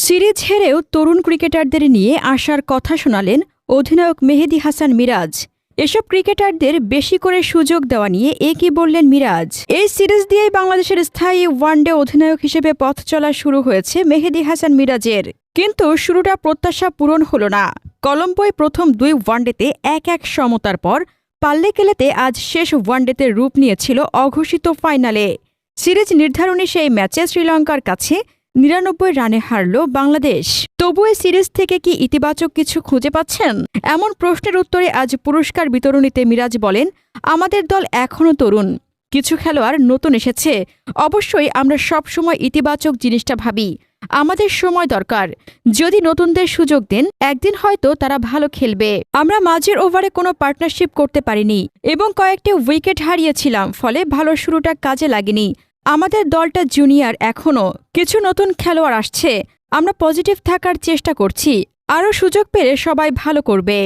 Series হেরেও তরুণ ক্রিকেটারদের নিয়ে আসার কথা শোনালেন অধিনায়ক মেহেদী হাসান মিরাজ। এসব ক্রিকেটারদের বেশি করে সুযোগ দেওয়া নিয়ে কি বললেন মিরাজ। এই সিরিজ দিয়েই বাংলাদেশের স্থায়ী ওয়ানডে অধিনায়ক হিসেবে পথ চলা শুরু হয়েছে মেহেদী হাসান মিরাজের। কিন্তু শুরুটা প্রত্যাশা পূরণ হল না। কলম্বোয় প্রথম 2 ওয়ানডেতে 1-1 সমতার পর পাল্লেকেলেতে আজ শেষ ওয়ানডেতে রূপ নিয়েছিল অঘোষিত ফাইনালে। সিরিজ নির্ধারণী সেই ম্যাচে শ্রীলঙ্কার কাছে 99 রানে হারল বাংলাদেশ। তবু এই সিরিজ থেকে কি ইতিবাচক কিছু খুঁজে পাচ্ছেন? এমন প্রশ্নের উত্তরে আজ পুরস্কার বিতরণীতে মিরাজ বলেন, আমাদের দল এখনও তরুণ, কিছু খেলোয়াড় নতুন এসেছে। অবশ্যই আমরা সবসময় ইতিবাচক জিনিসটা ভাবি। আমাদের সময় দরকার। যদি নতুনদের সুযোগ দেন, একদিন হয়তো তারা ভালো খেলবে। আমরা মাঝের ওভারে কোনো পার্টনারশিপ করতে পারিনি এবং কয়েকটি উইকেট হারিয়েছিলাম, ফলে ভালো শুরুটা কাজে লাগেনি। আমাদের দলটা জুনিয়র, এখনও কিছু নতুন খেলোয়াড় আসছে। আমরা পজিটিভ থাকার চেষ্টা করছি। আরও সুযোগ পেলে সবাই ভালো করবে।